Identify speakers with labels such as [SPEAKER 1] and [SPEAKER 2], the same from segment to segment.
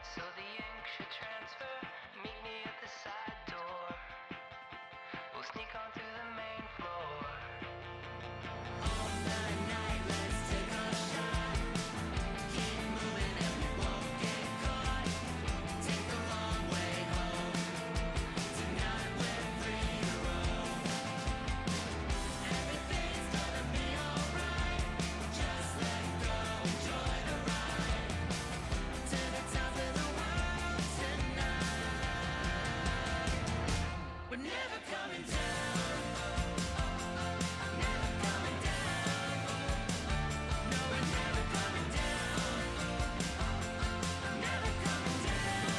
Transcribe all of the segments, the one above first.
[SPEAKER 1] So the ink should transfer. Meet me at the side door. We'll sneak on through the main floor. All the night, let's take a shot. Keep moving and we won't get caught. Take the long way home. Tonight we're free to roam. Everything's gonna be alright. Just let go, enjoy the ride. To the top of the world tonight. We're never coming down. Never coming down. No, we're never coming down. Never coming down.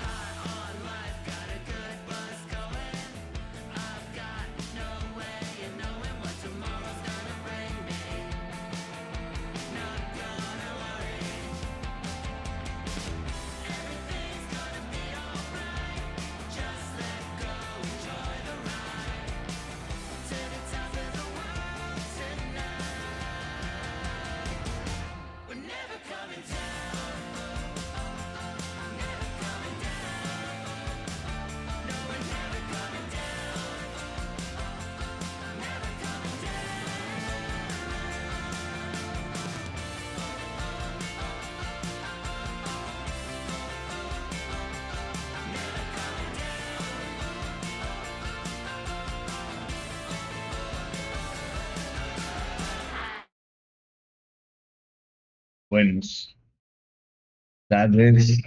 [SPEAKER 1] High on life, got a good buzz going. I've got no way of knowing what tomorrow's gonna bring me. Not gonna worry. Everything's gonna be alright. Just let go, enjoy the ride. To the top of the world tonight. We're never coming down. Never coming down. No, we're never coming down. Never coming down.
[SPEAKER 2] Buenas tardes,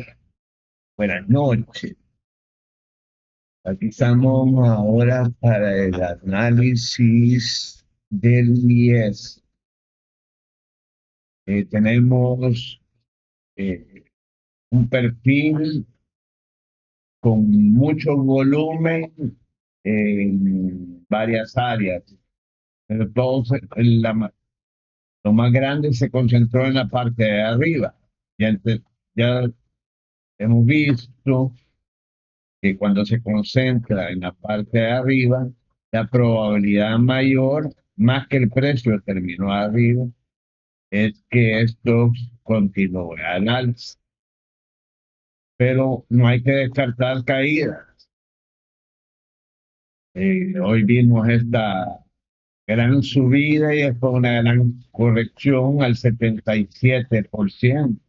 [SPEAKER 2] buenas noches. Aquí estamos ahora para el análisis del IES. Tenemos un perfil con mucho volumen en varias áreas, pero lo más grande se concentró en la parte de arriba. Ya hemos visto que cuando se concentra en la parte de arriba, la probabilidad mayor, más que el precio terminó arriba, es que esto continúe al alza. Pero no hay que descartar caídas. Hoy vimos esta gran subida y después una gran corrección al 77%.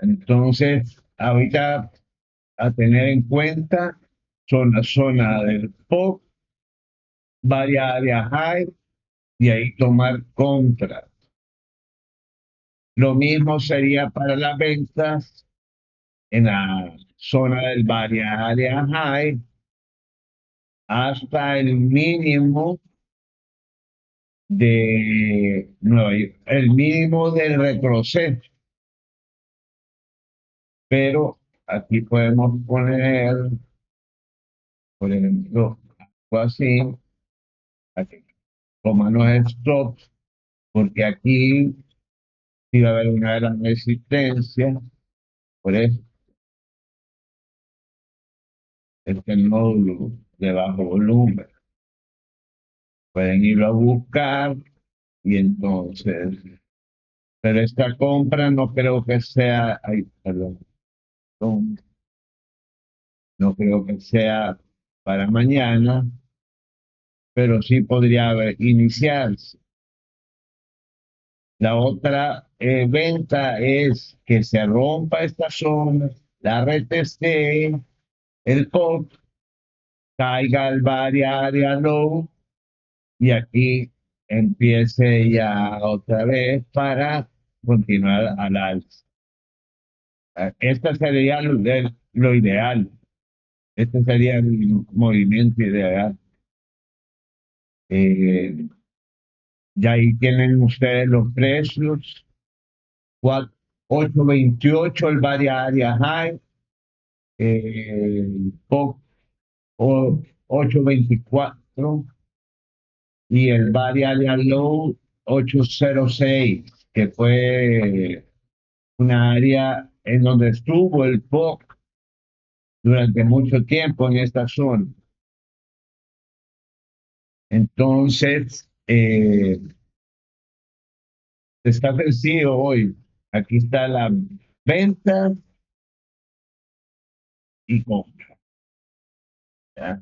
[SPEAKER 2] Entonces, ahorita a tener en cuenta son la zona del POC, varias áreas high y ahí tomar contra. Lo mismo sería para las ventas en la zona del varias áreas high hasta el mínimo de Nueva York, el mínimo del retroceso. Pero aquí podemos poner, por ejemplo, algo así, aquí, tomarnos stop, porque aquí sí va a haber una gran resistencia, por eso este módulo de bajo volumen. Pueden irlo a buscar y entonces, pero esta compra no creo que sea, ay, perdón, no creo que sea para mañana, pero sí podría iniciarse. La otra venta es que se rompa esta zona, la reteste, el POP, caiga al área low y aquí empiece ya otra vez para continuar al alza. Este sería lo ideal. Este sería el movimiento ideal. Ya ahí tienen ustedes los precios. 8.28 el varias área high, POC 8.24 y el varias área low 8.06, que fue una área en donde estuvo el POC durante mucho tiempo en esta zona. Entonces, está sencillo hoy. Aquí está la venta y compra. ¿Ya?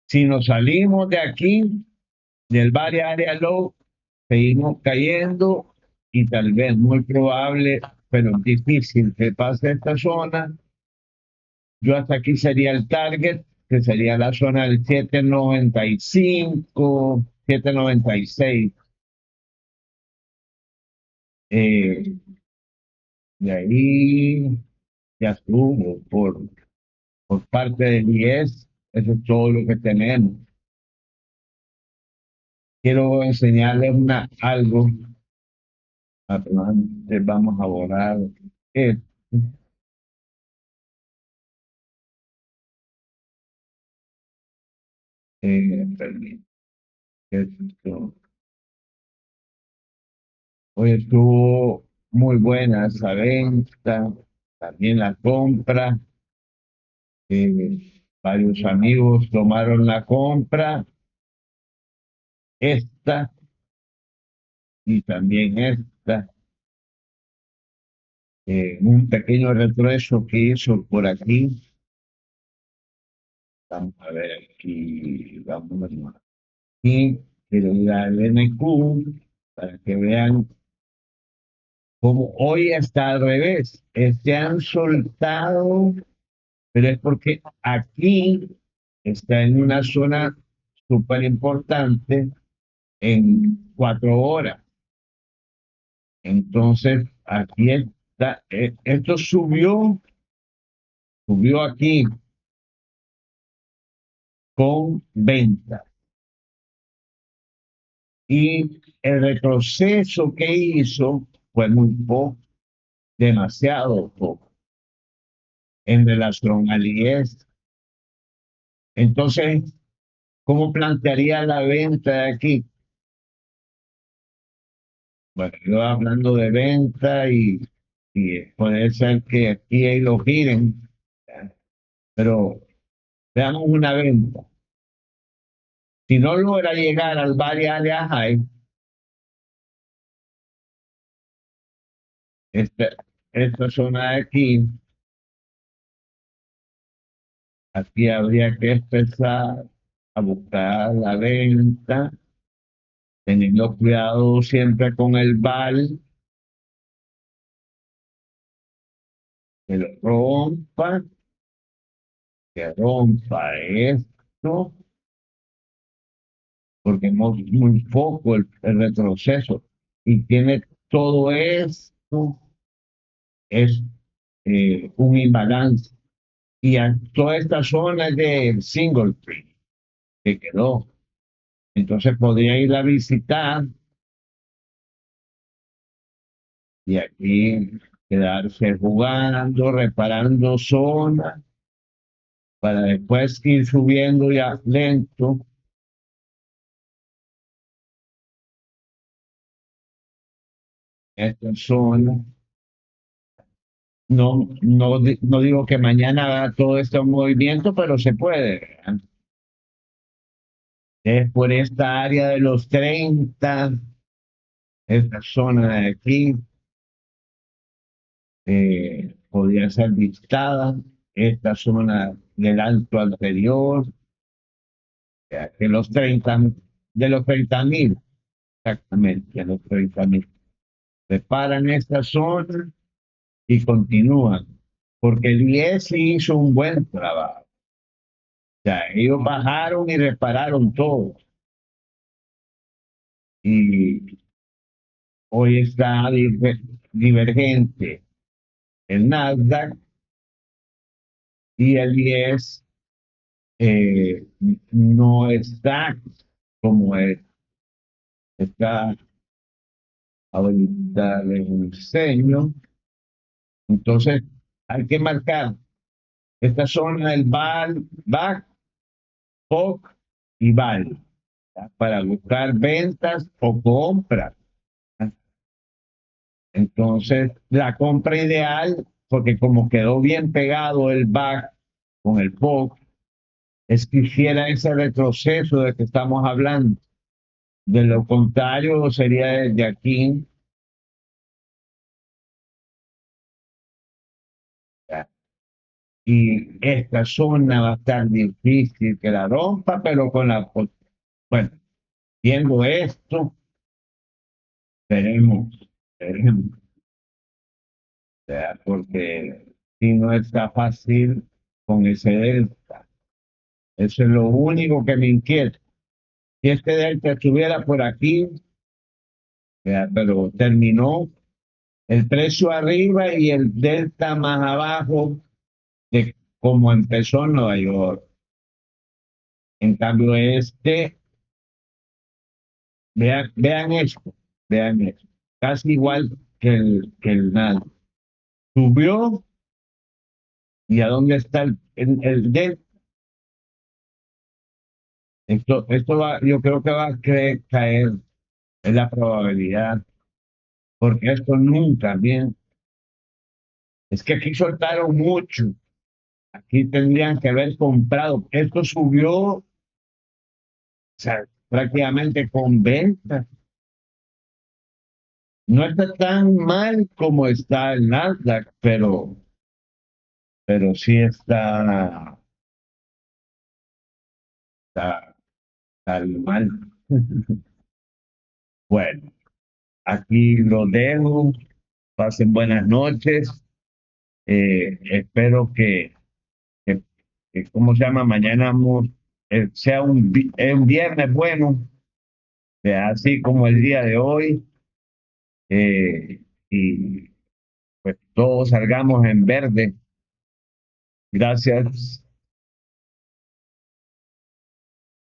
[SPEAKER 2] Si nos salimos de aquí, del barrio área low, seguimos cayendo y tal vez muy probable, pero difícil que pase esta zona. Yo hasta aquí sería el target, que sería la zona del 795, 796. Eh, de ahí ya estuvo por parte del IES, eso es todo lo que tenemos. Quiero enseñarles algo, antes vamos a borrar esto. Permítame, esto. Hoy estuvo muy buena esa venta, también la compra. Varios amigos tomaron la compra, esta y también esta. Un pequeño retroceso que hizo por aquí. Vamos a ver aquí, vamos a ver aquí, quiero ir al NQ para que vean cómo hoy está al revés. Se han soltado, pero es porque aquí está en una zona súper importante en 4 horas. Entonces, aquí está, esto subió aquí con venta. Y el retroceso que hizo fue muy poco, demasiado poco, en relación al IES. Entonces, ¿cómo plantearía la venta de aquí? Bueno, yo hablando de venta y puede ser que aquí ahí lo giren, ¿ya? Pero veamos una venta. Si no logra llegar al Valle High, esta zona de aquí, aquí habría que empezar a buscar la venta, teniendo cuidado siempre con el VAL, que lo rompa, que rompa esto, porque es muy poco el retroceso y tiene todo esto, es un imbalance. Y a toda esta zona es de single tree que quedó. Entonces podría ir a visitar y aquí quedarse jugando, reparando zonas, para después ir subiendo ya lento. Esta zona. No, no, no digo que mañana haga todo este movimiento, pero se puede. ¿Verdad? Es por esta área de los 30, esta zona de aquí, podría ser visitada, esta zona del alto anterior, de los 30, de los 30.000, exactamente, de los 30.000. Preparan esta zona y continúan, porque el IES hizo un buen trabajo. O sea, ellos bajaron y repararon todo. Y hoy está divergente el Nasdaq y el IES no está como está ahorita les enseño. Entonces hay que marcar esta zona del VAL, VAC, POC y VAL, ¿ya? Para buscar ventas o compras. ¿Ya? Entonces la compra ideal, porque como quedó bien pegado el VAC con el POC, es que hiciera ese retroceso de que estamos hablando. De lo contrario, sería desde aquí. Ya. Y esta zona va a estar difícil que la rompa, pero bueno, viendo esto, veremos, veremos, ¿verdad? Porque si no está fácil con ese delta. Eso es lo único que me inquieta. Si este delta estuviera por aquí, ¿verdad? Pero terminó el precio arriba y el delta más abajo de como empezó en Nueva York. En cambio, vean esto, casi igual que el NAD. Subió y a dónde está el delta. Esto va, yo creo que va a caer, es la probabilidad, porque esto nunca, bien, es que aquí soltaron mucho, aquí tendrían que haber comprado, esto subió, o sea, prácticamente con venta. No está tan mal como está el Nasdaq, pero sí está, está mal. Bueno, aquí lo dejo. Pasen buenas noches. Espero que, ¿cómo se llama? Mañana sea un viernes bueno, así como el día de hoy. Y pues todos salgamos en verde. Gracias.